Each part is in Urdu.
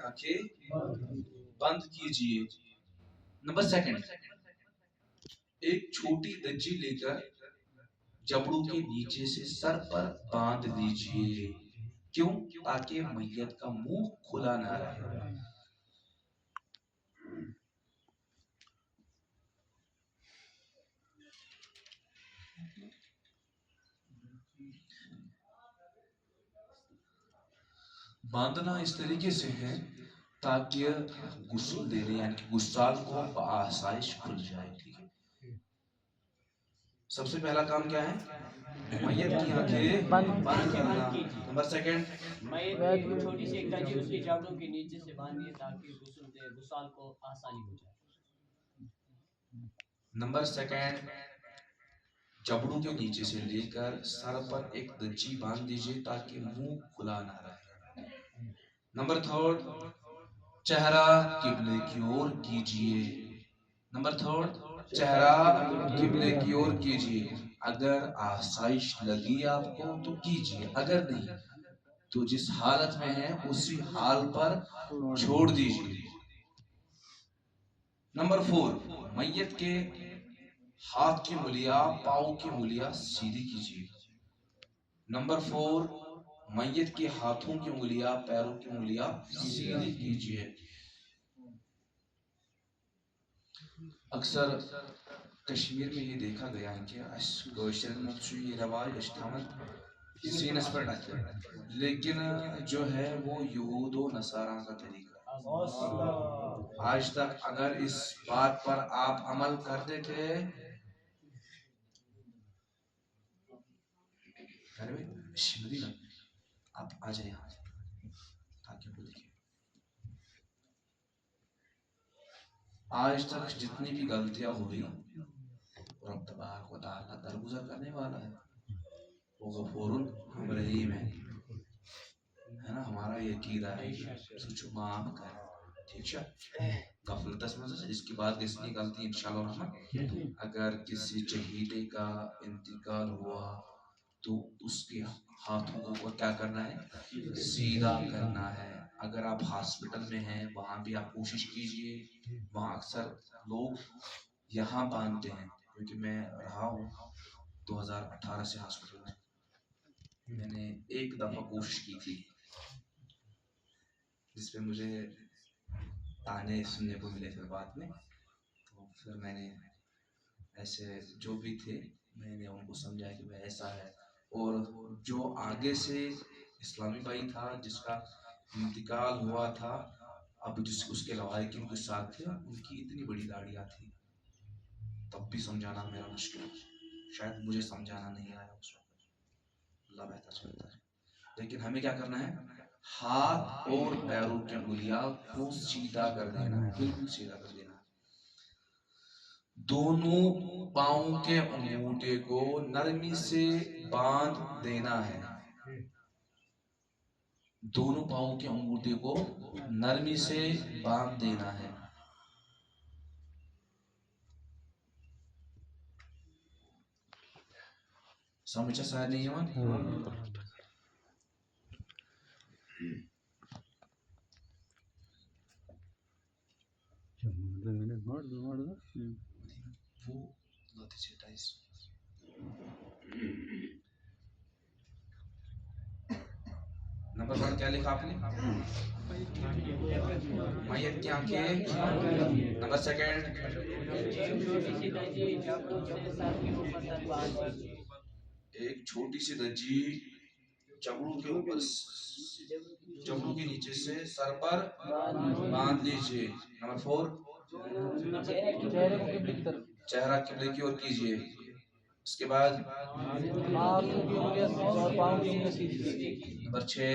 آنکھیں بند کیجئے۔ نمبر سیکنڈ، ایک چھوٹی دجی لے کر جبڑوں کے نیچے سے سر پر باندھ لیجئے۔ کیوں؟ تاکہ میت کا منہ کھلا نہ رہے۔ باندھنا اس طریقے سے ہے تاکہ غسل دینے یعنی کہ غسال کو بآسائش کھل جائے۔ ٹھیک ہے، سب سے پہلا کام کیا ہے؟ میت کی آنکھیں بند کرنا۔ نمبر سیکنڈ، میت کو چھوٹی سی ایک دجی اس کے جبڑوں کے نیچے سے باندھیے تاکہ غسال کو آسانی ہو جائے۔ نمبر سیکنڈ، جبڑوں کے نیچے سے لے کر سر پر ایک دجی باندھ دیجئے تاکہ منہ کھلا نہ رہے۔ نمبر تھرڈ، چہرہ قبلے کی اور کیجئے۔ نمبر تھرڈ، چہرہ قبلے کی اور کیجئے۔ اگر آسائش لگی آپ کو تو کیجئے، اگر نہیں تو جس حالت میں ہے اسی حال پر چھوڑ دیجئے۔ نمبر فور، میت کے ہاتھ کی انگلیاں پاؤں کی انگلیاں سیدھی کیجئے۔ نمبر فور، میت کے ہاتھوں کی انگلیاں پیروں کی انگلیاں سیدھی کیجئے۔ اکثر کشمیر میں یہ دیکھا گیا ہے کہ یہ رواج سینس پر ڈالتے ہیں، لیکن جو ہے وہ یہود و نصارہ کا طریقہ ہے۔ آج تک اگر اس بات پر آپ عمل کرتے تھے، آپ آ جائیں یہاں تاکہ وہ دیکھیں۔ آج تک جتنی بھی غلطیاں ہوئی رب تبارک و تعالیٰ درگزر کرنے والا ہے، وہ غفور رحیم ہے نا۔ ہمارا یہ عقیدہ ہے سوچو معاف کر، ٹھیک ہے، غفلت اس کے بعد کسی غلطی انشاءاللہ رحمت اگر کسی شہیدے کا انتقال ہوا تو اس کے ہاتھوں کو کیا کرنا ہے؟ سیدھا کرنا ہے۔ اگر آپ ہاسپٹل میں ہیں وہاں بھی آپ کوشش کیجئے، وہاں اکثر لوگ یہاں باندھتے ہیں، کیونکہ میں رہا ہوں 2018 سے ہاسپٹل میں نے ایک دفعہ کوشش کی تھی جس پہ مجھے تانے سننے کو ملے تھے بعد میں، تو پھر میں نے ایسے جو بھی تھے میں نے ان کو سمجھایا کہ ایسا ہے، اور جو آگے سے اسلامی بھائی تھا جس کا انتقال ہوا تھا، اب جس اس کے لوائقین کے ساتھ تھے، ان کی اتنی بڑی داڑیاں تھی، تب بھی سمجھانا میرا مشکل، شاید مجھے سمجھانا نہیں آیا اس وقت، اللہ بہتر جانتا ہے۔ لیکن ہمیں کیا کرنا ہے؟ ہاتھ اور پیروں کی انگلیاں کو سیدھا کر دینا ہے، بالکل سیدھا کر دینا ہے۔ دونوں پاؤں کے انگوٹھے کو نرمی سے باندھ دینا ہے۔ دونوں پاؤں کے انگوٹھے کو نرمی سے باندھ دینا ہے۔ سمجھا سا نہیں ہوا؟ نمبر 1 کیا لکھا آپ نے؟ میت کی آنکھیں۔ نمبر 2 ایک چھوٹی سی دجی جبڑوں کے اوپر جبڑوں کے نیچے سے سر پر باندھ لیجئے۔ نمبر 4 چہرہ قبلے کی اور کیجئے۔ اس کے بعد نمبر 6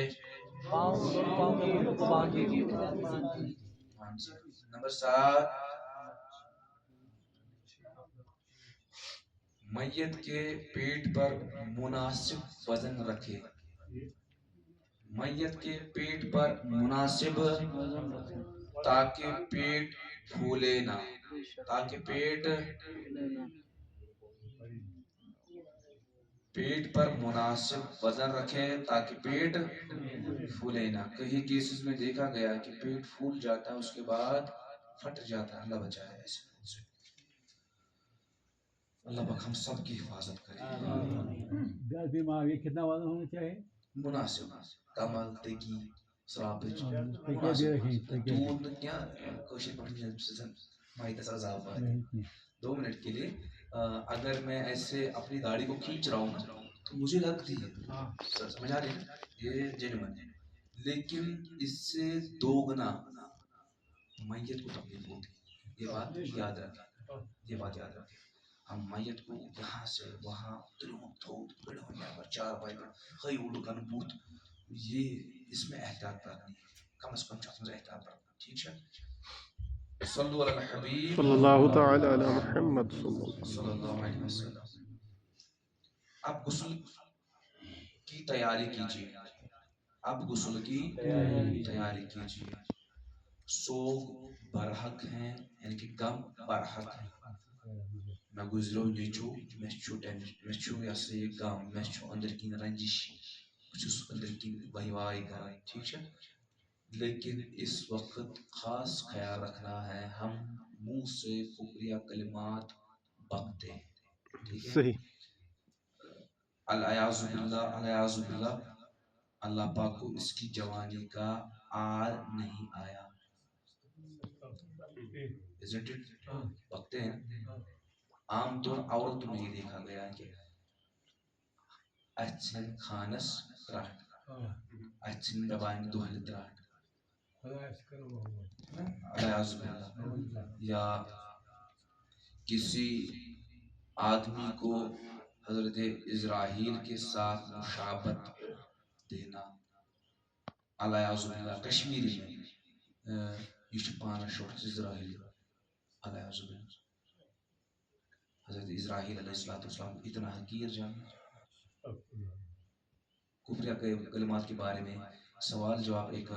نمبر 7 میت کے پیٹ پر مناسب وزن رکھے۔ میت کے پیٹ پر مناسب تاکہ پیٹ پھولے نہ، تاکہ پیٹ پر مناسب وزن رکھیں تاکہ پیٹ پھولے نہ. کئی کیسز میں دیکھا گیا کہ پیٹ پھول جاتا ہے اس کے بعد پھٹ جاتا ہے. اللہ بچائے ایسے سے. اللہ پاک ہم سب کی حفاظت کرے. 10 دماغ یہ کتنا وزن ہونا چاہیے؟ مناسب کمل تگی سرابچ تکیہ بھی رکھیں، تکیہ بھی. دون کیا کوشش پڑھنی مائدس عذاب آتی. 2 منٹ کے لیے اگر میں ایسے اپنی داڑھی کو کھینچ رہا ہوں نا تو مجھے لگتی ہے، سمجھ آ رہی ہے یہ جینوئن ہے، لیکن اس سے 2 گنا میت کو تکلیف ہوتی ہے. یہ بات یاد رکھیں، یہ بات یاد رکھیں. ہم میت کو یہاں سے وہاں تلوم تھوت گڑھونے پر 4 بائی پر خی اڑکن بوت، یہ اس میں احتیاط کرنی ہے. کم از کم چاہتا ہوں احتیاط کرنا. ٹھیک ہے. صلو علی الحبیب صلی اللہ تعالی علی محمد صلی اللہ علیہ وسلم. اب غسل کی تیاری کیجیے. اب غسل کی تیاری کیجیے. سوگ برحق ہیں یعنی کہ غم برحق ہیں. میں گزرو نیچو میں چھو یا سے غم میں چھو اندر کی رنجش بچس اندر کی وحوائی کرا. ٹھیک ہے. لیکن اس وقت خاص خیال رکھنا ہے ہم منہ سے کفریہ کلمات بکتے ہیں. ٹھیک ہے. صحیح. العیاذ باللہ العیاذ باللہ. اللہ پاک کو اس کی جوانی کا آر نہیں آیا. بکتے ہیں. عام طور عورتوں میں یہ دیکھا گیا ہے کہ اچھن خانس تراٹ اچھن دبائن دوہل تراٹ العیاذ باللہ. یا کسی آدمی کو حضرت اسرائیل کے ساتھ مشابت دینا. العیاذ باللہ. کشمیری میں یہ چھِ پانس شوٹ اسرائیل. العیاذ باللہ. حضرت اسرائیل علیہ السلام اتنا حقیر جانا. کفریہ کلمات کے بارے میں سوال جواب ایک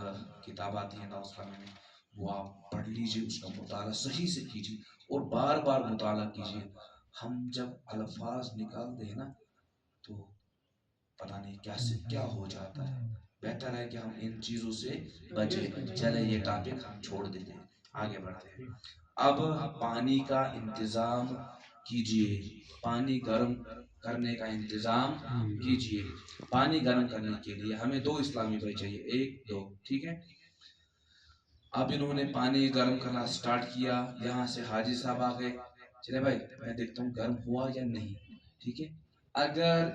کتاب آتی ہے ناصرہ میں، وہ آپ پڑھ لیجئے، اس کا مطالعہ صحیح سے کیجئے اور بار بار مطالعہ کیجئے. ہم جب الفاظ نکالتے ہیں نا تو پتہ نہیں کیا سے کیا ہو جاتا ہے. بہتر ہے کہ ہم ان چیزوں سے بچیں. چلے یہ ٹاپک ہم چھوڑ دیتے ہیں، آگے بڑھتے ہیں. اب پانی کا انتظام کیجئے. پانی گرم کرنے کا انتظام کیجئے. پانی گرم کرنے کے لیے ہمیں 2 اسلامی بھائی چاہیے، 1 2. ٹھیک ہے. اب انہوں نے پانی گرم کرنا سٹارٹ کیا. یہاں سے حاجی صاحب آ گئے. چلے بھائی میں دیکھتا ہوں گرم ہوا یا نہیں. ٹھیک ہے. اگر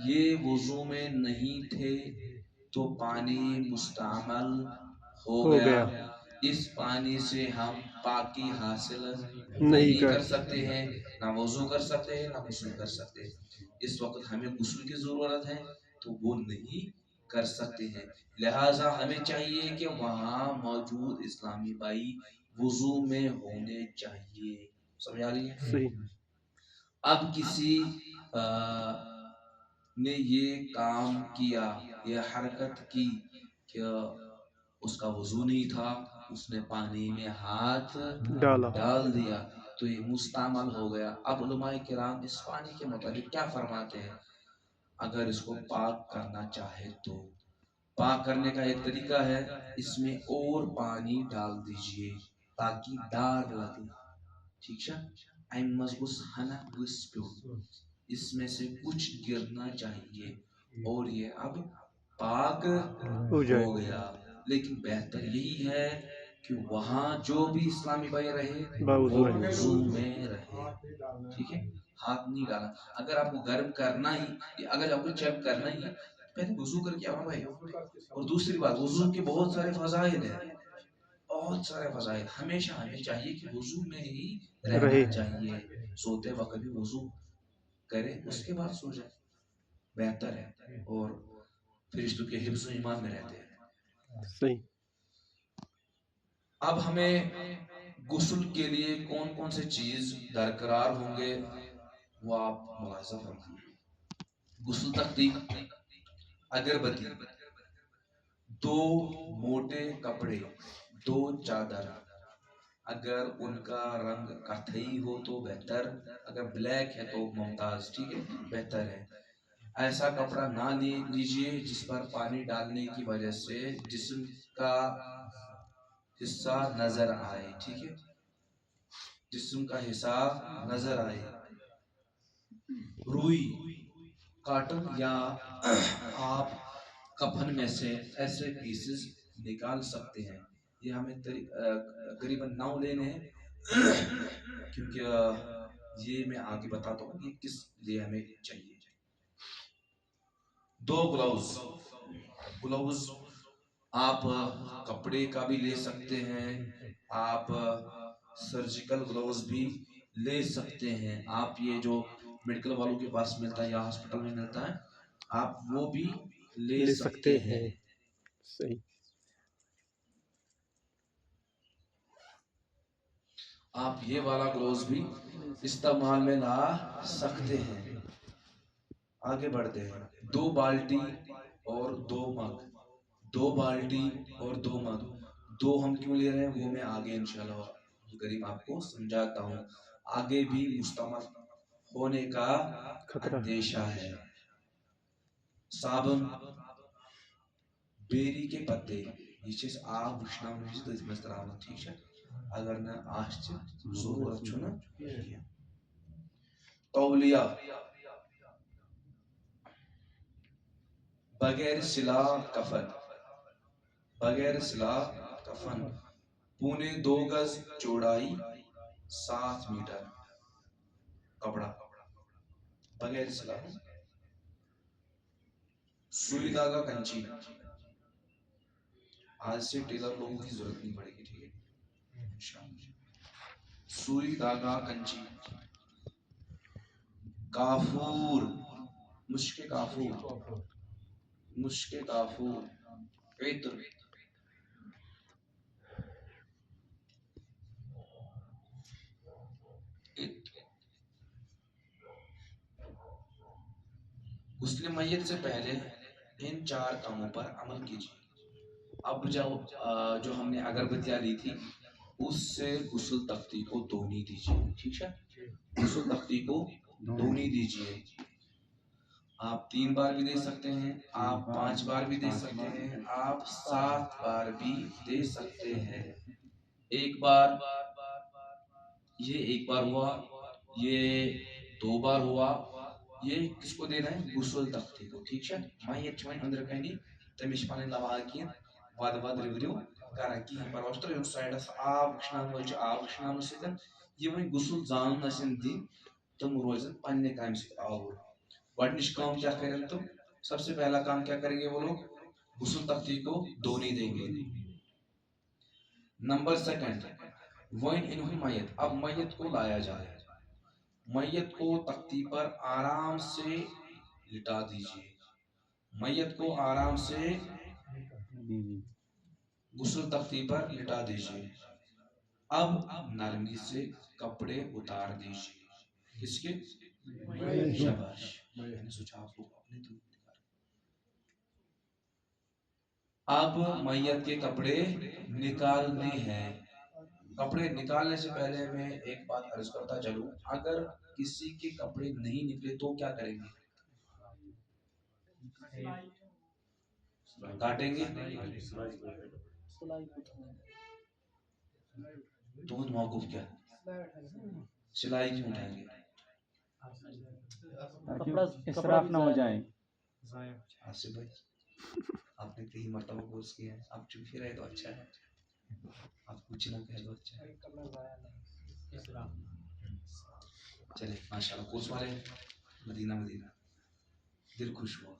یہ وضو میں نہیں تھے تو پانی مستعمل ہو گیا. اس پانی سے ہم پاکی حاصل نہیں کر سکتے ہیں، نہ وضو کر سکتے ہیں نہ غسل کر سکتے ہیں. اس وقت ہمیں غسل کی ضرورت ہے تو وہ نہیں کر سکتے ہیں. لہٰذا ہمیں چاہیے کہ وہاں موجود اسلامی بھائی وضو میں ہونے چاہیے. سمجھ آ رہی ہے؟ صحیح. اب کسی نے یہ کام کیا، یہ حرکت کی کہ اس کا وضو نہیں تھا، اس نے پانی میں ہاتھ ڈال دیا تو یہ مستعمل ہو گیا. اب علماء کرام اس پانی کے متعلق کیا فرماتے ہیں؟ اگر اس کو پاک کرنا چاہے تو پاک کرنے کا ایک طریقہ ہے، اس میں اور پانی ڈال دیجئے تاکہ داغ لگے. ٹھیک ہے. اس میں سے کچھ گرنا چاہیے اور یہ اب پاک ہو گیا. لیکن بہتر یہی ہے کہ وہاں جو بھی اسلامی بھائی رہے وہ وضو میں رہے. ٹھیک ہے. ہاتھ نہیں ڈالا. اگر آپ کو گرم کرنا ہی، اگر آپ کو چیک کرنا ہی پہلے وضو کر کے آنا بھائی. اور دوسری بات وضو کے بہت سارے فضائل ہیں، بہت سارے فضائل. ہمیشہ ہمیں چاہیے کہ وضو میں ہی رہنا چاہیے. سوتے وقت بھی وضو کرے اس کے بعد سو جائے، بہتر ہے اور فرشتوں کے حفظ و ایمان میں رہتے ہیں. صحیح. اب ہمیں غسل کے لیے کون کون سے چیز درکار ہوں گے وہ آپ ملاحظہ فرمائیں. غسل تختی، اگربتی، 2 موٹے کپڑے، 2 چادر. اگر ان کا رنگ کتھئی ہو تو بہتر، اگر بلیک ہے تو ممتاز. ٹھیک ہے، بہتر ہے. ایسا کپڑا نہ لیجیے جس پر پانی ڈالنے کی وجہ سے جسم کا حصہ نظر آئے. ٹھیک ہے, جسم کا حصہ نظر آئے. روئی, کاٹن یا آپ کفن میں سے ایسے پیسز نکال سکتے ہیں. یہ ہمیں قریباً 9 لینے ہیں کیونکہ یہ میں آگے بتاتا ہوں کہ کس لیے ہمیں چاہیے. 2 گلوز آپ کپڑے کا بھی لے سکتے ہیں, آپ سرجیکل گلوز بھی لے سکتے ہیں. آپ یہ جو میڈیکل والوں کے پاس ملتا ہے یا ہاسپٹل میں ملتا ہے آپ وہ بھی لے سکتے ہیں. صحیح. آپ یہ والا گلوز بھی استعمال میں لا سکتے ہیں. آگے بڑھتے ہیں. 2 بالٹی اور 2 مگ. 2 بالٹی اور 2 مگ. 2 ہم کیوں لے رہے ہیں وہ میں آگے انشاءاللہ قریب آپ کو سمجھاتا ہوں. آگے بھی مستعمل ہونے کا اندیشہ ہے. صابن, بیری کے پتے, یہ چیز آپ وشنا ٹھیک ہے اگر نہ آج ضرورت چھنا. تولیہ, بغیر سلا کفن. بغیر سلا کفن. 2.25 گز چوڑائی 7 میٹر کپڑا بغیر سلا. سوئی دھاگا کنچی, آج سے ٹیلر لوگوں کی ضرورت نہیں پڑے گی. ٹھیک ہے, سوئی دھاگا کنچی. کافور, مشک کافور. مشک کافور. عطر, غسل میت سے پہلے ان 4 کاموں پر عمل کیجیے. اب جو ہم نے اگربتیاں لی تھی اس سے غسل تختی کو دھونی دیجیے. ٹھیک ہے, غسل تختی کو دھونی دیجیے. آپ 3 بار بھی دے سکتے ہیں, آپ 5 بار بھی دے سکتے ہیں, آپ 7 بار بھی دے سکتے ہیں. 1 بار, یہ 1 بار ہوا, یہ 2 بار ہوا. یہ کس کو دینا ہے؟ غسل تختی کو. ٹھیک ہے, میت چھوائن اندر کنی تمش پن لوا کی ود ریوریو کران کی پر سائڈس آب وشنان آب وشنان سن یہ وۄنۍ غسل زان ٲسِن دِنۍ تم روزن پننے کامہِ سۭتۍ آور. گۄڈنِچ کام کیا کریں تم؟ سب سے پہلا کام کیا کریں گے وہ لوگ؟ غسل تختی کو دھونے دیں گے. نمبر 2, وۄنۍ انہوں میت. اب میت کو لایا جائے. میت کو تختی پر آرام سے لٹا دیجیے. میت کو آرام سے غسل تختی پر لٹا دیجیے. اب نرمی سے کپڑے اتار دیجیے. کس کے؟ شاباش. میں نے سوچا آپ لوگ اپنے تو اب میت کے کپڑے نکالنے ہیں. کپڑے نکالنے سے پہلے میں ایک بات عرض کرتا چلوں, اگر کسی کے کپڑے نہیں نکلے تو کیا کریں گے؟ کاٹیں گے. تمہیں موقف کیا؟ سلائی کیوں اٹھائیں گے؟ اسراف نہ ہو جائے. آصف بھائی آپ نے کئی مرتبہ کورس کیا ہے, آپ چپ ہی رہے تو اچھا ہے, آپ کچھ نہ کہہ دو اچھا ہے. چلے ماشاءاللہ کورس والے مدینہ مدینہ دل خوش ہوا.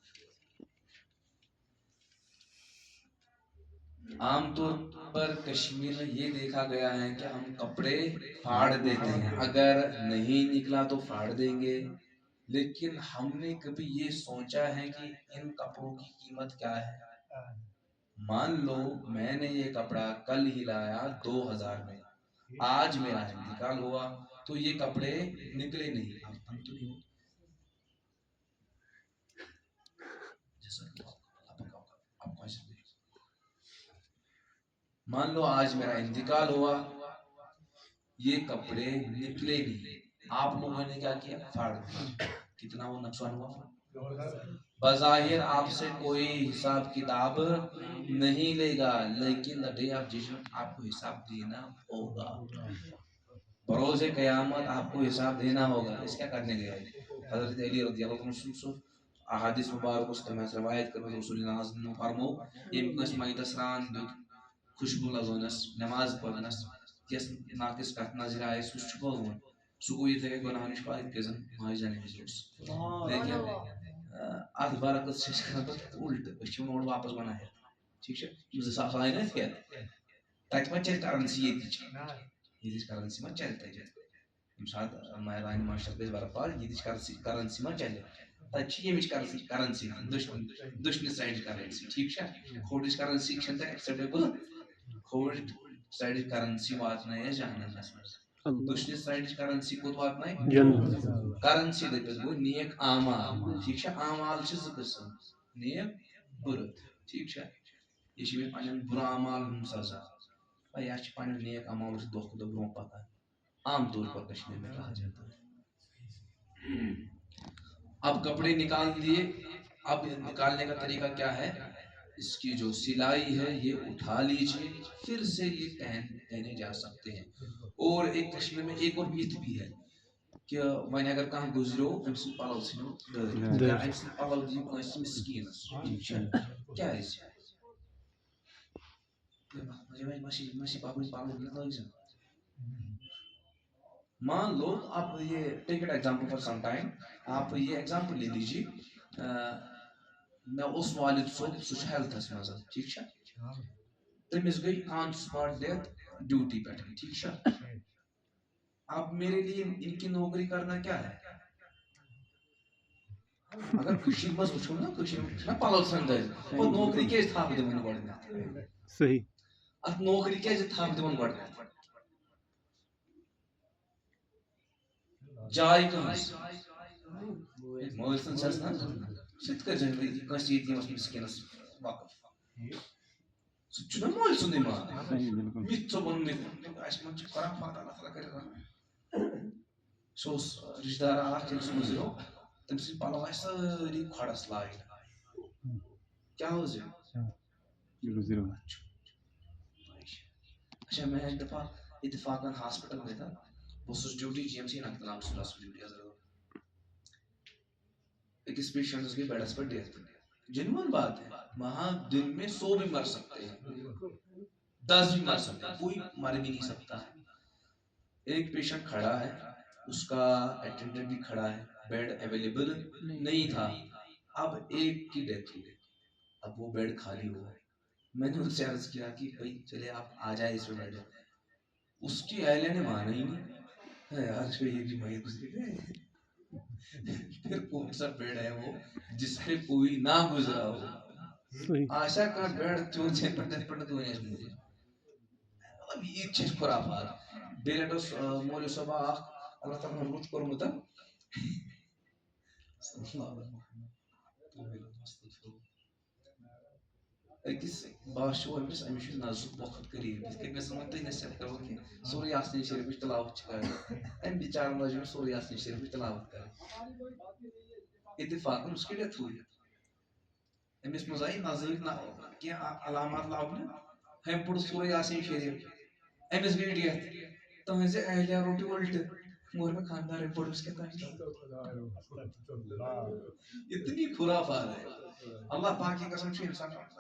عام طور پر کشمیر میں یہ دیکھا گیا ہے کہ ہم کپڑے پھاڑ دیتے ہیں, اگر نہیں نکلا تو پھاڑ دیں گے. لیکن ہم نے کبھی یہ سوچا ہے کہ ان کپڑوں کی قیمت کیا ہے؟ مان لو میں نے یہ کپڑا کل ہی لایا 2000 میں, آج میرا انتقال ہوا تو یہ کپڑے نکلے نہیں. ہم تو نہیں مان لو آج میرا انتقال ہوا, یہ کپڑے نکلے نہیں, آپ لوگوں نے کیا کیا؟ پھاڑ دیا. کتنا وہ نقصان ہوا؟ بظاہر آپ سے کوئی حساب کتاب نہیں لے گا لیکن ڈے آف ججمنٹ آپ کو حساب دینا ہوگا. بروز قیامت آپ کو حساب دینا ہوگا. اس کیا کرنے گیا ہے حضرت علی رضی اللہ عنہ احادیث مبارک اس تمہیں روایت کرنے رسول اللہ صلی اللہ علیہ وسلم فرمو یم کس میتس ران دیت خوشبو لگونس نماز پڑھنس کس ناقص کت نظر آئے سہ چھپون سہ گو یہ تھے گناہ نش پاک کہ زن ماج جانے وز لیکن ات برعکس الٹ اوڑ واپس بنایا ٹھیک ہے 2000 آئی نا تت ما چل کرنسی یہ کرنسی ما چل تجھے یم سات مہربانی معاشرت گز برپا یہ کرنسی ما چلے تک یمچ کرنسی دشن سائڈ کرنسی ٹھیک ہے کھوڑ کرنسی ایکسیپٹیبل کھوڑ سائڈ کرنسی واتن جہنمس دشن سائڈ کرنسی کوت واتن کرنسی دپس گو نیک اعمال ٹھیک ہے اعمال زٕ قسم نیک بر ٹھیک ہے یہ پن بر اعمال سزا یا پن نیک اعمال دہ کھو دہ برو پکان عام طور پر کشمیر میں کہا جاتا ہے. اب کپڑے نکال دیے. اب نکالنے کا طریقہ کیا ہے اس کی جو سلائی ہے یہ اٹھا لیجیے پھر سے یہ پہنے جا سکتے ہیں. اور ایک کشمیر میں ایک اور میت بھی ہے کہ وہیں اگر کہاں گزرو ام سی پلو ثھنو یا ام سی پلو دیو کٲنٛسہِ مسکینس کیا مجھے پکڑ پلو لگ مان لو آپ یہ take it example for some time آپ یہ ایگزامپل لے لیجیے میں اس والد صوب سہ ہیلتھس مز ٹھیک تمس گئی آن سپاٹ ڈیتھ ڈیوٹی پہ ٹھیک اب میرے لیے ان کی نوکری کرنا کیا ہے اگر کشیر مز وچھو نا پلو ژھنڈ اور نوکری کیٛازِ تھاو دِوان گۄڈنیٚتھ صحیح اتھ نوکری کیٛازِ تھاو دِوان گۄڈنیٚتھ جاے کٲنٛسہِ مٲلۍ سٕنٛز چھَس نا سُہ تہِ کٔرۍزٮ۪ن کٲنٛسہِ یتیٖمس مسکیٖنس وقف سُہ تہِ چھُ نا مٲلۍ سُنٛدٕے مال مِتھ ژوٚپُن مِتھ اَسہِ منٛز چھِ خرافات اللہ تعالیٰ کٔرِتھ سُہ اوس رشتہٕ دارا اکھ ییٚلہِ سُہ گُزریو تٔمۍ سٕنٛدۍ پلو آسہِ سٲری کھۄڈس لاگٕنۍ کیٛاہ اوس یہِ اچھا میں اتفاقن ہاسپٹل گئی تھا بہٕ اوسُس duty G M C Anantnag سُہ ڈیوٹی أکِس پیشنٹس گئی بیڈس پر ڈیتھ جنون بات ہے وہاں دن میں 100 بھی مر سکتے ہیں 10 بھی مر سکتے ہیں کوئی مر بھی نہیں سکتا ہے. ایک پیشنٹ کھڑا ہے اس کا اٹینڈنٹ بھی کھڑا ہے بیڈ اویلیبل نہیں تھا اب ایک کی ڈیتھ ہوئی اب وہ بیڈ خالی ہوا میں نے ان سے عرض کیا کہ بھائی چلے آپ آ جائے اس میں بیٹھے اس کی اہلیہ نے مانا ہی نہیں یار یہ بھی مئی گزری گئے پھر کون سا بیڈ ہے وہ جس پہ کوئی نہ گزرا ہو آشا کا بیڈ کیوں سے پڑھنے تو نہیں مجھے مطلب یہ چیز خرافات بیلٹس مولوی صاحب اللہ تعالیٰ نے رچ کورمت أکِس باشعور أمِس چھُ نظرُک وقت قریٖب یِتھ کٔنۍ مےٚ زن تۄہہِ نصیحت کرو کہِ سورُے یاسیٖن شریٖفٕچ تلاوت چھِ کرٕنۍ أمۍ بِچارَن لٲج مےٚ سورُے یاسیٖن شریٖفٕچ تلاوت کرٕنۍ اتفاقن اس کی ڈیتھ ہوئی أمِس منٛز آیہِ نظرٕکۍ کینٛہہ علامات لبنہٕ أمۍ پوٚر سورُے یاسیٖن شریٖف أمِس گٔے ڈیتھ تُہنٛزِ اہلیہ روٚٹ یہِ اُلٹہٕ مور مےٚ خانٛدارٕنۍ پوٚر أمِس کیٛاہ تام اتنی خرافات ہے اللہ پاک کی قسم چھُ انسان کتھ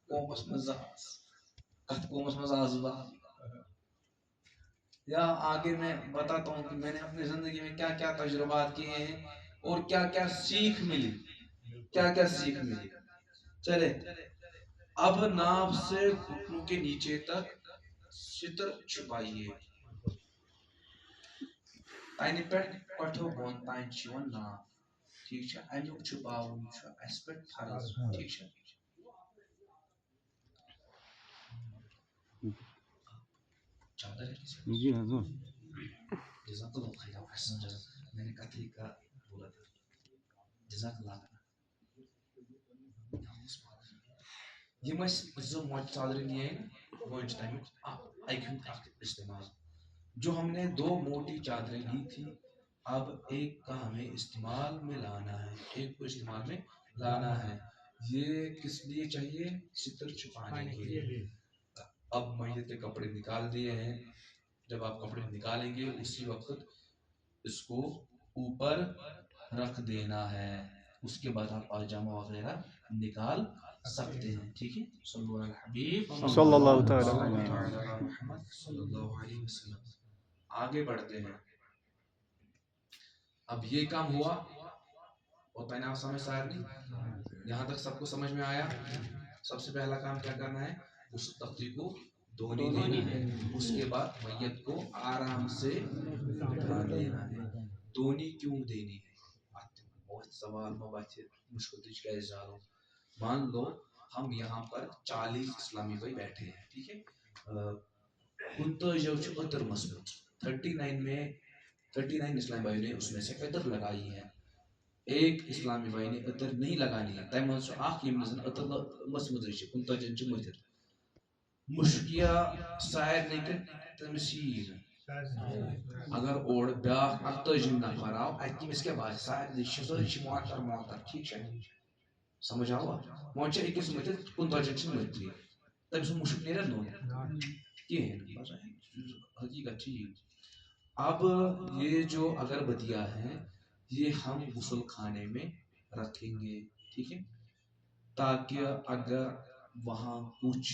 قومس منٛز کتھ قومس منٛز آز بہٕ یا آگے میں بتاتا ہوں کہ میں نے اپنی زندگی میں کیا کیا تجربات کیے ہیں اور کیا کیا سیکھ ملی چلے اب ناف سے گھٹنوں کے نیچے تک ستر چھپائیے تنہِ پٮ۪ٹھ پٹھو بۄن تانۍ چھِ یِوان ناف ٹھیک چھا امیُک چھپاوُن چھُ اَسہِ پٮ۪ٹھ فرض ٹھیک چھا جی حضور جزاک اللہ خیر احسن جزاک میں نے کتھے کا بولا تھا جزاک اللہ یم زٕ موچ ژادرِ نِیے موچ تمیُک اکہِ ہُنٛد اکھ استعمال جو ہم نے 2 موٹی چادریں لی تھی اب ایک کا ہمیں استعمال میں لانا ہے، ایک کو استعمال میں لانا ہے. یہ کس لیے چاہیے؟ ستر چھپانے کے لیے. اب میت کے کپڑے نکال دیے ہیں، جب آپ کپڑے نکالیں گے اسی وقت اس کو اوپر رکھ دینا ہے، اس کے بعد آپ پاجامہ وغیرہ نکال سکتے ہیں. ٹھیک ہے، صلی اللہ علیہ حبیب صلی اللہ تعالی صلی اللہ علی محمد صلی اللہ علیہ وسلم. آگے بڑھتے ہیں. اب یہ کام ہوا اور پہنے آپ سمجھ ساتھ نہیں، یہاں تک سب کو سمجھ میں آیا. سب سے پہلا کام کیا کرنا ہے؟ اس تختی کو دھونی دینا ہے، اس کے بعد میت کو آرام سے بٹھا دینا ہے. دھونی کیوں دینی ہے؟ بہت سوال مشکل کا اظہار. مان لو ہم یہاں پر 40 اسلامی بھائی بیٹھے ہیں، ٹھیک ہے، 39 عطر مسجد 39 اسلامی بھائی نے اس میں سے عطر لگائی ہے. ایک اسلامی بھائی نے عطر نہیں لگانی ہے، تمہ منٛز چھُ اکھ ییٚمۍ نہٕ زن عطر مسمٕژٕے چھِ، 39 چھِ مٔتِتھ. مُشکِیا سارنٕے کٮ۪ن تٔمِس یی نہٕ. اگر اور بیٛاکھ 48 نفر آو اتہِ تٔمِس کیٛاہ باسہِ؟ سارنٕے چھِ سٲری چھِ معطر ٹھیٖک چھا؟ سمجھ آوا؟ وۄنۍ چھِ أکِس مٔتِتھ 39 چھِ مٔتتھٕے، تٔمۍ سُنٛد مُشُک نیرا نوٚن کِہیٖنۍ. حقیقت چھِ یی. اب یہ جو اگربتیاں ہیں یہ ہم غسل خانے میں رکھیں گے، ٹھیک ہے، تاکہ اگر وہاں کچھ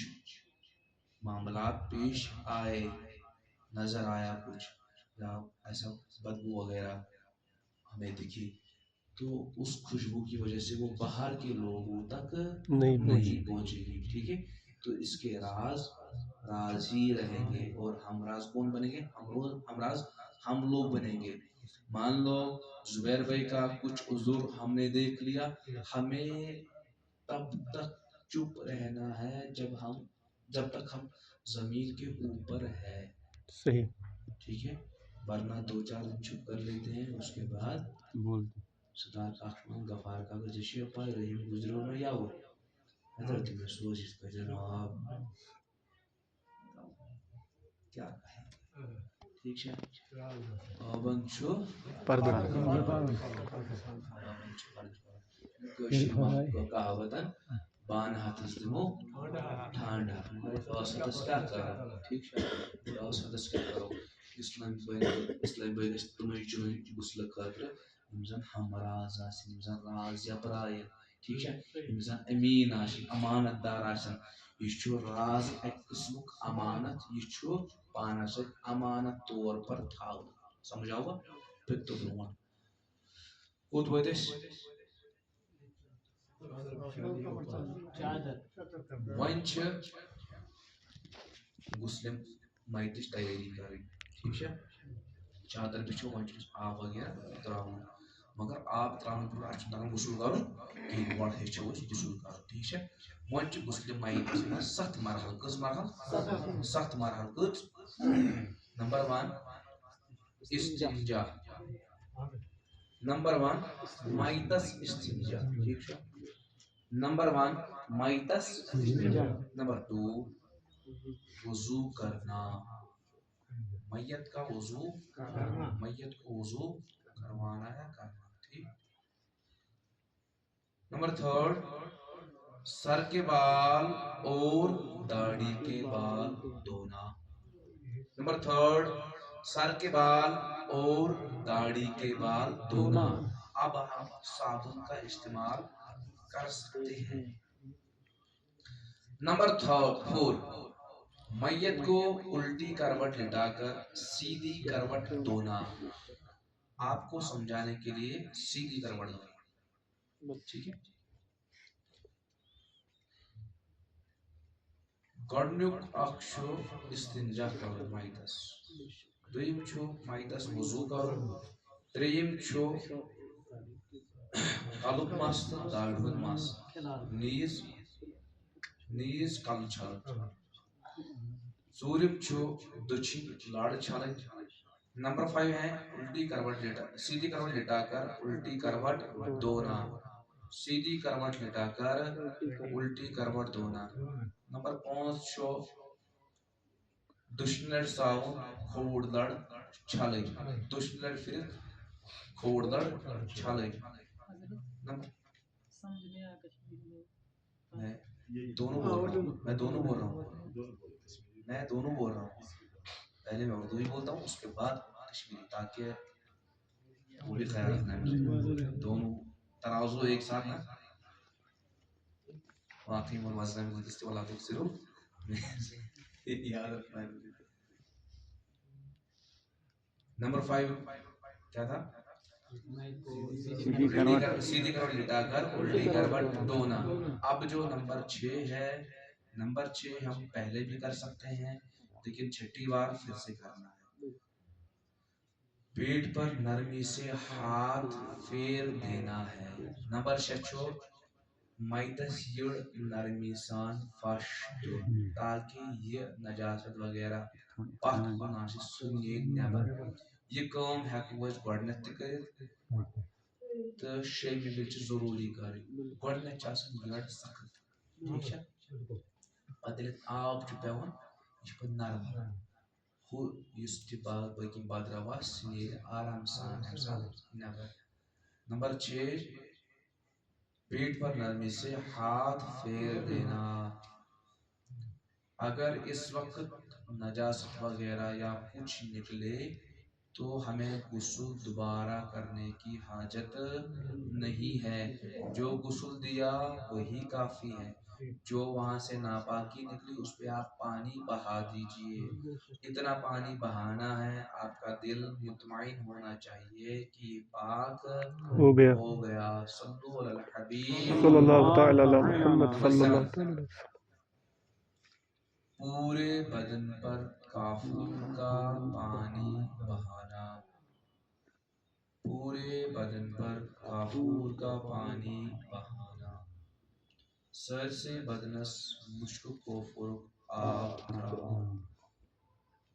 معاملات پیش آئے، نظر آیا کچھ یا ایسا بدبو وغیرہ ہمیں دکھی تو اس خوشبو کی وجہ سے وہ باہر کے لوگوں تک نہیں پہنچے گی. ٹھیک ہے، تو اس کے راز ہی رہیں گے. اور ہم راز کون بنیں گے؟ ہم لوگ بنیں گے. مان لو زبیر بھائی کا کچھ عذر ہم نے دیکھ لیا، ہمیں تب تک چپ رہنا ہے جب تک ہم زمین کے اوپر ہے. صحیح. ٹھیک ہے، ورنہ 2-4 دن چھپ کر لیتے ہیں، اس کے بعد صداق احمد غفار کا گزشی پائے رہی گزرو نہ یا وہ حضرت میں سوچ اس کا جناب کیا کہیں. ٹھیک ہے، پابند چھو پردہ. کہاوتن بان ہاتھس دمو ٹھانڈا ہاتھس کیا کرو. ٹھیک ہے، ہاتھس کیا کرو. اسلام بھائی گژھِ تمے چُنٕنۍ غسلہٕ خٲطرٕ یِم زن ہمراز آسن، یِم زن راز یپرایہِ. ٹھیک ہے، یِم زن امین آسن، امانت دار آسن. یہ چھُ راز اکہِ قٕسمُک امانت، یہ چھُ پانس سۭتۍ امانت طور پر تھاوُن. سمجھ آوا؟ پھر تو برونٛٹھ کوٚت وٲتۍ أسۍ؟ وۄنۍ چھِ غسلہِ میتٕچ تیٲری کرٕنۍ. ٹھیک چھا، چادر بِچھو، وۄنۍ چھُ آب وغیرہ تراوُن. مگر آب تراونہٕ برونٛہہ اَسہِ چھُنہٕ تگان غسل کرُن کِہیٖنۍ، گۄڈٕ ہیٚچھو أسۍ غسل کرُن. ٹھیک چھا، وۄنۍ چھِ غسلہِ میتَس منٛز 7 مرحلہٕ. کٔژ مرحلہٕ؟ 7 مرحلہٕ. کٔژ؟ نمبر 1 استنجا. نمبر 1 میتس استنجا. ٹھیک چھا، نمبر 1 میتس استنجا. نمبر 2 وضو کرنا، میت کا وضو، میت کو وضو کروانا ہے کرنا. ٹھیک. نمبر 3 سر کے بال اور داڑھی کے بال دھونا. نمبر 3 سر کے بال اور داڑھی کے بال دھونا. اب ہم صابن کا استعمال کر سکتے ہیں. نمبر 4 میت کو الٹی کروٹ لٹا کر سیدھی کروٹ دھونا. آپ کو سمجھانے کے لیے سیدھی کروٹ دھونا. ٹھیک ہے، گۄڈنیُک اکھ چھُ استنجا کرُن میتس، دوٚیِم چھُ میتس وضو کرُن، ترٛیٚیِم چھُ کلُک مس تہٕ داڑِ ہُنٛد مس، نیٖز کلہٕ چھلٕنۍ، ژوٗرِم چھُ دٔچھِنۍ لڑ چھلٕنۍ. نمبر 5 ہے الٹی کروٹ لٹا سیدھی کروٹ لٹا کر الٹی کروٹ دھونا. سیدھی کروٹ لٹا کر الٹی کروٹ دھونا. نمبر 5 چھُ دٔچھنہِ لٹہِ ژاوُن کھووُر لڑ چھلٕنۍ، دٔچھنہِ لٹہِ پھِرِتھ کھوڑ دڑ چھلے میں دونوں بول رہا ہوں میں دونوں بول رہا ہوں پہلے میں اردو ہی بولتا ہوں اس کے بعد کشمیری تاکہ وہ بھی خیال رکھنا ہے مجھے دونوں تناظر ایک ساتھ نا واقعی مروازہ میں گلدستے والا دیکھ ضرور یاد رکھنا ہے مجھے. نمبر 5 کیا تھا؟ سیدھی کروٹ لٹا کر الٹی کروٹ ڈونا. اب جو نمبر 6 ہے نمبر 6 ہم پہلے بھی کر سکتے ہیں لیکن چھٹی بار پھر سے کرنا ہے. پیٹ پر نرمی سے ہاتھ پھیر دینا ہے. نمبر 6 مائتس یڑ نرمی سان فش تاکہ یہ نجاست وغیرہ پتھ کناسی سنیے نیبر. یہ کام ہیکو أسۍ گۄڈنٮ۪تھ تہِ کٔرِتھ تہٕ شیٚمہِ وِزِ چھِ ضروٗری کَرٕنۍ. گۄڈنٮ۪تھ چھِ آسان یٔڈ سخت ٹھیٖک چھا پتہٕ ییٚلہِ آب چھُ پٮ۪وان یہِ چھُ پتہٕ نرم ہُہ یُس تہِ باقی بدرو آسہِ سُہ نیرِ آرام سان اَمہِ ساتہٕ نٮ۪بر. نمبر 6 پیٹ پر نرمی سے ہاتھ پھیر دینا. اگر اس وقت نجاست وغیرہ یا کچھ نکلے تو ہمیں غسل دوبارہ کرنے کی حاجت نہیں ہے. جو غسل دیا وہی کافی ہے. جو وہاں سے ناپاکی نکلی اس پہ آپ پانی بہا دیجئے. اتنا پانی بہانا ہے آپ کا دل مطمئن ہونا چاہیے کہ یہ پاک ہو گیا. صلو علی الحبیب صلی اللہ تعالی علی محمد صلی اللہ تعالی علیہ وسلم. پورے بدن پر کافور کا پانی بہانا. پورے بدن پر کافور کا پانی بہانا. سر سے بدنس مشک کوفر آب تراؤ.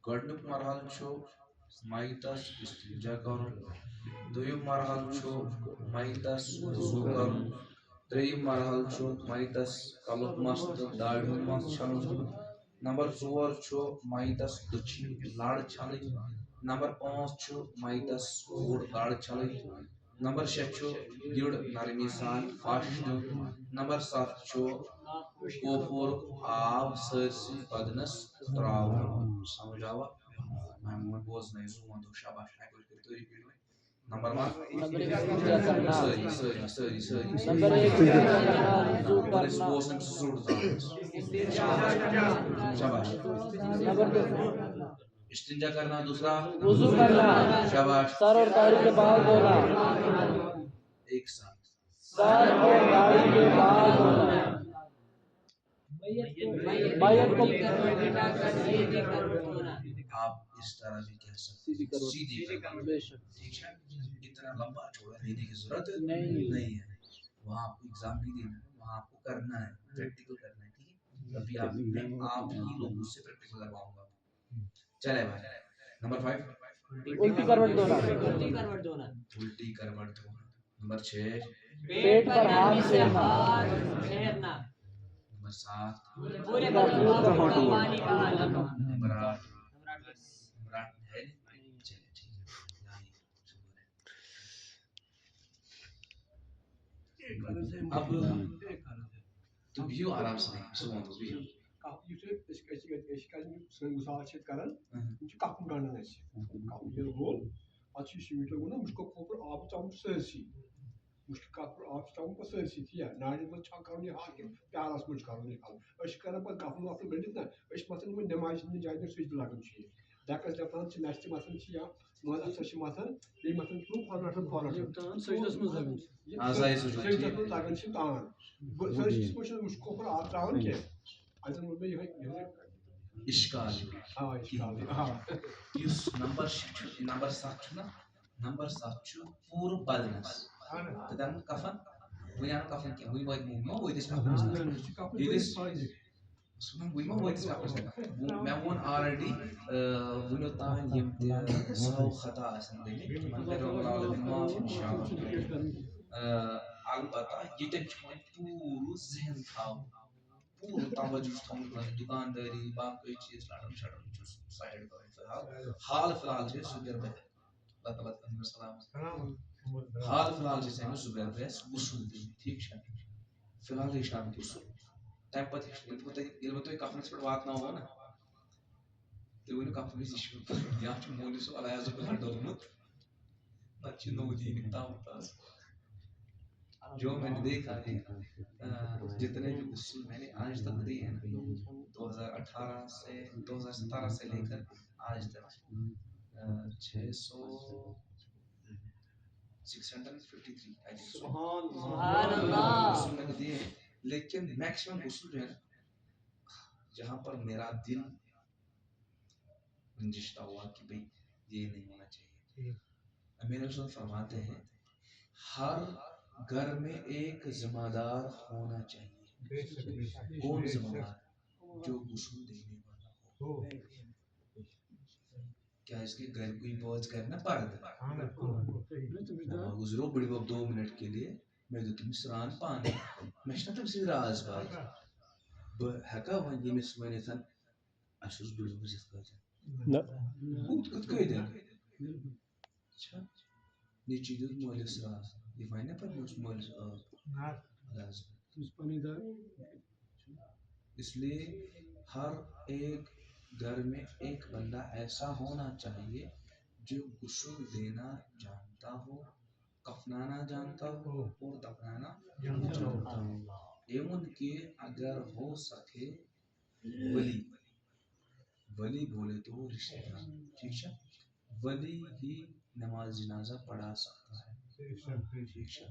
گۄڈنیُک مرحل چھُ مائتس استنجا کرُن. دوٚیِم مرحل چھُ مائتس وضوٗ کرُن. ترٛیٚیِم مرحل چھُ مائتس کلُک مس تہٕ داڑِ ہُنٛد مس چھلُن. نمبر 4 چھُ مائتس دٔچھِنۍ لڑ چھلٕنۍ. نمبر 5 چھُ مائتس کھوڑ لڑ چھلٕنۍ. نمبر 6 چھُ یٔڈ نرمی سان فش دیُن. نمبر 7 چھُ کوفورُک آب سٲرسٕے بدنس تراوُن. سمجھ آوا میں بوزنٲیِو سُہ وَنو شاباش اَکہِ لٹہِ کٔرِو تُہۍ رِپیٖٹ وۄنۍ. نمبر 1 سٲری أسۍ بوزنٲیِو سُہ زوٚر شاباش. استنجا کرنا. دوسرا وضو کرنا. شاباش. سر اور داڑھی کے بال دھونا. ایک ساتھ سر اور داڑھی کے بال دھونا. مائت کو آپ اس طرح بھی کہہ سکتے ہیں سیدھی کروٹ. ٹھیک ہے اتنا لمبا چھوڑا دینے کی ضرورت نہیں ہے. وہاں آپ کو ایگزام نہیں دینا ہے وہاں آپ کو کرنا ہے پریکٹیکل کرنا ہے. ٹھیک ہے ابھی آپ ہی لوگوں سے پریکٹیکل کرواؤں گا. چلے بھائی. نمبر 5 الٹی کروٹ دھونا. الٹی کروٹ دھونا. نمبر 6 پیٹ پر ہاتھ پھیرنا. نمبر 7 پورے بدن پر پانی بہانا. نمبر 8 ہے. چلیے ٹھیک ہے. اب تو بہو آرام سے صبح تو بہو. مثال چھِ کران یِم چھِ کَپُر گنٛڈان اَسہِ کَپُر ییٚلہِ گوٚو پَتہٕ چھِ شیٖٹ وَنان مُشکو کھوٗپر آب ترٛاوُن سٲرسٕے. مُشکہٕ کَپُر آب چھُ ترٛاوُن پَتہٕ سٲرسٕے تی ناڑِ منٛز چھا کَرُن یہِ حال کِنہٕ پیالَس منٛز چھُ کَرُن یہِ حال. أسۍ چھِ کران پَتہٕ کَپُر وَپُر گٔنڈِتھ نا أسۍ چھِ مَتھان یِمن نٮ۪مازِ ہِنٛدٮ۪ن جایَن سُچ لگان چھُ یہِ دَکَس دَپان چھِ نَستہِ مَتھان چھِ یا مٲدَس سۄ چھِ مَتھان بیٚیہِ مَتھان چھِ سٔجدَس منٛز لگان چھِ تان. سٲرسٕے منٛز چھُنہٕ مُشک کھوٗپر آب ترٛاوان کیٚنٛہہ. اَتٮ۪ن ووٚن مےٚ یِہوٚے اشکال یُس نمبر 7 چھُ نا نمبر 7 چھُ پوٗرٕ بدنس تہٕ دَپان کفن وۄنۍ آو کفن کیٚنٛہہ وۄنۍ وٲتۍ أسۍ کفنس تانۍ. وۄنۍ ما وٲتۍ أسۍ کفنس تانۍ. مےٚ ووٚن آلریڈی وٕنیُک تانۍ یِم تہِ سہو خطا آسن گٔمٕتۍ تِمن کَرِ رۄب العالمیٖن معاف اِنشاءاللہ. البتہ ییٚتٮ۪ن چھُ وۄنۍ پوٗرٕ ذہن تھاوُن پوٗرٕ توجہ چھُ تھاوُن دُکاندٲری باقٕے چیٖز لڑان شڑان چھُس سایڈ کرٕنۍ فِلحال فِلحال چھِ أسۍ سُہ کَرو اللہ تعالیٰ کا سلام حال فی الحال جیسے ہمیں زبیر بیس غسل دی ٹھیک ہے فی الحال یہ شام غسل تم پتہ ییٚلہِ بہٕ تۄہہِ کفنس پٮ۪ٹھ واتناوو نا تُہۍ ؤنِو کفنس یہِ چھُ یا چھُ مولوی صٲب علیہ باللہ ڈوٚلمُت نتہٕ چھُ نوٚو دیٖنُک دعوت آز جو میں نے دیکھا ہے جتنے بھی غسل میں نے آج تک دیے ہیں 2018 سے 2017 سے لے کر آج تک 653 سبحان اللہ غسل میں نے دیے ہیں لیکن میکسیمم غسل جو ہے جہاں پر میرا دل رنجشتہ ہوا کہ بھئی یہ نہیں ہونا چاہیے میرے رسول فرماتے ہیں ہر گھر میں ایک ذمہ دار ہونا چاہیے کون ذمہ دار جو غسل دینے والا ہو کیا اس کے گھر کوئی بوجھ کرنا پڑ گزرو بڑی بب 2 منٹ کے لیے میں دو تمس ران پانے میں چھنا تم سی راز بات بہ ہکا ون یمس ونتھن اسس بڑی بب زت کر نہ بوت کت کیدن اچھا نیچی دیت مولس راز یہ ونہ پر مس مولس راز اس لیے ہر ایک گھر میں ایک بندہ ایسا ہونا چاہیے جو غسل دینا جانتا ہو کفنانا جانتا ہو اور دفنانا جانتا ہو ایون کہ اگر ہو سکے ولی بولے تو رشتہ دار ٹھیک ہے ولی ہی نماز جنازہ پڑھا سکتا ہے ٹھیک ہے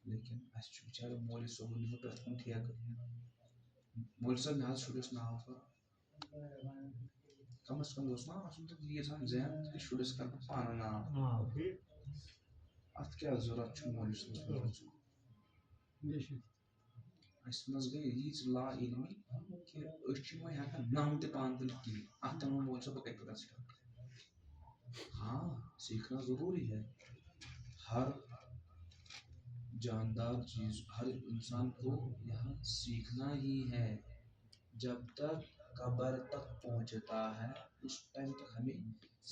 لیکن اس چھُ بچار مولوی صٲبن دیُتمُت پرٛٮ۪تھ کُنہِ ٹھیکہٕ مولوی صٲب مےٚ حظ شُرِس ناو کم از کم اوس نا آسُن تہٕ ییٖژہن ذہن کہِ شُرِس کر بہٕ پانہٕ ناو اتھ کیٛاہ ضروٗرت چھُ مولوی صٲبس اسہِ منٛز گٔے ییٖژ لا علمی کہِ أسۍ چھِ وۄنۍ ہٮ۪کان ناو تہِ پانہٕ تُلِتھ کِہیٖنۍ اتھ تہِ ووٚن مولوی صٲب بہٕ کتہِ پٮ۪ٹھ سٹارٹ ہاں سیکھنا ضروری ہے ہر جاندار چیز ہر انسان کو یہاں سیکھنا ہی ہے جب تک قبر تک پہنچتا ہے اس ٹائم تک ہمیں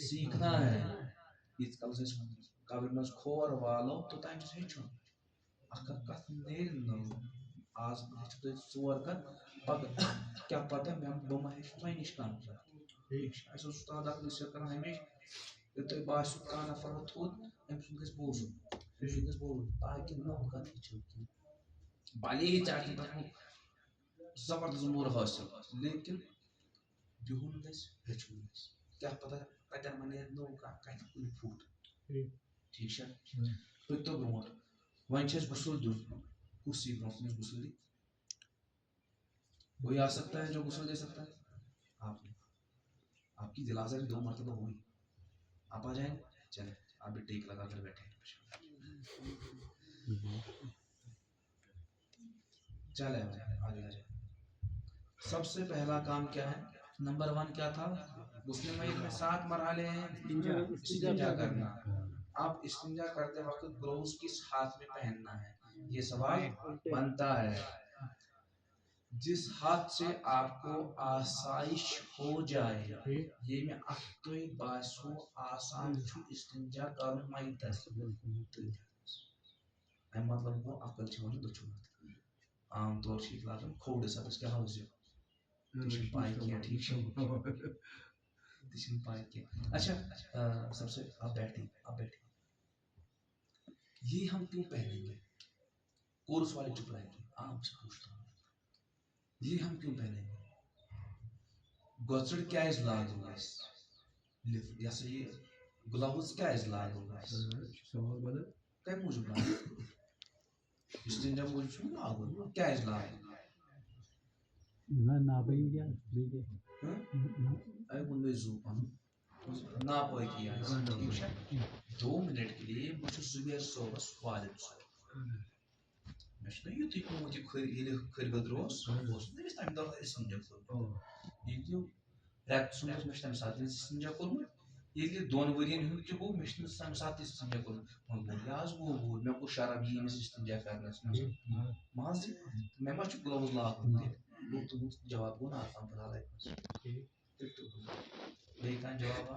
سیکھنا ہے یت کالس اس قبر مز کھور والو توتام چھُ ہیٚچھُن اکھ کتھ نیرِ نہٕ آز ہیٚچھِو تُہۍ 4 کتھ پگاہ کیٛاہ پتہ بہٕ ما ہیٚچھِ تۄہہِ نِش کانٛہہ اَسہِ اوس اُستاد اکھ نصیحت کران ہمیشہِ ییٚلہِ تۄہہِ باسیو کانٛہہ نفر تھوٚد أمۍ سُنٛد گژھِ بوزُن تاکہِ نٔو کتھ ہیٚچھِو کینٛہہ بھلے ہی ژےٚ آسہِ تتھ زبردست موٗل حٲصِل لیکن بِہُن گژھِ ہیٚچھُن گژھِ کیٛاہ پتہ کتٮ۪ن ما نیرِ نوٚو کانٛہہ کتہِ کُنہِ پھُٹ ٹھیک چھا پٔکۍتو برونٛٹھ وۄنۍ چھِ اَسہِ غسل دیُن کُس یی برونٛہہ کُن غسل دی کوئی آ سکتا ہے جو غسل دے سکتا ہے آپ کی دل آزاری 2 مرتبہ ہوئی آپ آ جائیں چلیں آپ بھی ٹیک لگا کر بیٹھے چلے آگے آ جائیں سب سے پہلا کام کیا ہے نمبر 1 کیا تھا مسلم میت میں 7 مرحلے ہیں استنجا کرنا اب استنجا کرتے وقت گلوز کس ہاتھ میں پہننا ہے یہ سوال بنتا ہے جس ہاتھ سے آپ کو آسائش ہو جائے یہ میں اختوی باسو آسان چھو استنجا کرن میتس ایم مطلب کو عقل چھوڑ دچھو عام طور سے لاگن کھوڑ ساتس کیا حوض تشن پائی کیا ٹھیک ہے تشن پائی کیا اچھا سب سے آپ بیٹھیں یہ ہم کیوں پہنیں گے کورس والے چپ رہیں گے آپ سے پوچھتا ہوں یہ ہم کیوں پہنیں گے گوچڑ کیا اس لاگو اس جیسے یہ گلاوز کیا اس لاگو اس سوال بنا کیا موجود لاگو استنجا موجود لاگو کیا اس لاگو نا بھائی کیا دیکھے اے بندے زوپن نا پائی کیا ٹھیک ہے 2 منٹ کے لیے مجھے زبیر صوبس والد صوب میں چھنا یُتھُے پیوٚمُت یہِ کھٔرۍ اوس نہٕ أمِس تَمہِ دۄہ استنجا کوٚرمُت ییٚلہِ رٮ۪تہٕ سُنٛد اوس مےٚ چھُ تَمہِ ساتہٕ استنجا کوٚرمُت ییٚلہِ 2 ؤرۍیَن ہُنٛد تہِ گوٚو مےٚ چھُ نہٕ تَمہِ ساتہٕ استنجا کوٚرمُت مگر یہِ حظ گوٚو مےٚ کوٚر شرم یی أمِس استنجا کرنس منٛز مازِ مےٚ ما چھُ گلوز لاگُن تہِ تُہُنٛد جواب گوٚو نہٕ آسان فِلحال بیٚیہِ کانٛہہ جوابا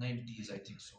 90s I think so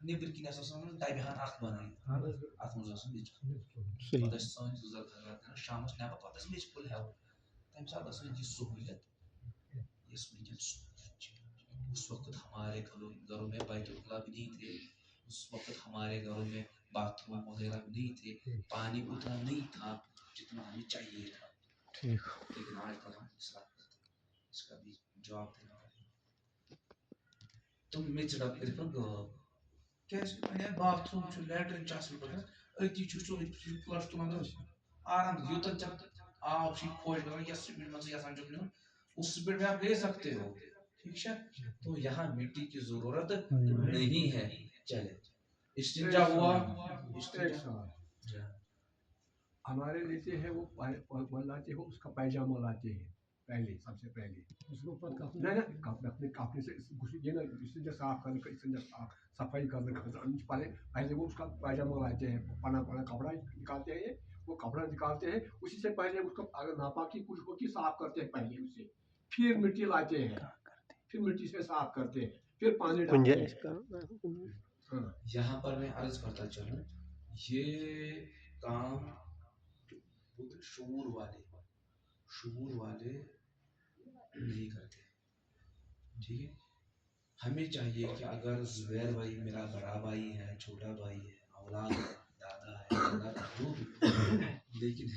neighbour کن ڈبہ ہن اخ بنائی ات مز میچ صحیح پتہ سن بزرگ حضرات شامس نبر پتہ میچ پھل ہو تمہ سات یہ سہولیت اس وقت ہمارے گھروں میں بیت الخلا بھی نہیں تھے، اس وقت ہمارے گھروں میں باتھ روم وغیرہ بھی نہیں تھے، پانی اتنا نہیں تھا جتنا ہمیں چاہیے تھا، ٹھیک لیکن آج کل ہم اصلاح کرتے ہیں، اس کا بھی جواب دینا پڑے تم میچ ڈب کر کیا باتھ روم لیٹرن اتی فلش تلان آرام یوتن آب خوش گا یس سپیڈ مز یسان نیون اس سپیڈ میں آپ لے سکتے ہو، ٹھیک ہے؟ تو یہاں مٹی کی ضرورت نہیں ہے، چلے استنجا ہوا ایک سوال ہمارے لیتے ہیں وہ لاتے ہو اس کا پیجامہ لاتے ہیں پہلے سب سے پہلے نہیں کپڑے سے یہ نا استنجا صاف کرنے کا استنجا صفائی کرنے کا پہلے وہ اس کا پیجامہ لاتے ہیں، پنا کپڑا نکالتے ہیں، وہ کپڑا نکالتے ہیں، اسی سے پہلے اس کو اگر ناپاکی کچھ ہوتی صاف کرتے ہیں پہلے اسے، پھر مٹی لاتے ہیں، پھر مٹی سے صاف کرتے ہیں، پھر پانی ڈالتے ہیں۔ یہاں پر میں عرض کرتا چلوں یہ کام شعور والے نہیں کرتے، ٹھیک ہے؟ ہمیں چاہیے کہ اگر زبیر بھائی میرا بڑا بھائی ہے، چھوٹا بھائی ہے، اولاد ہے، دادا ہے، جو بھی لیکن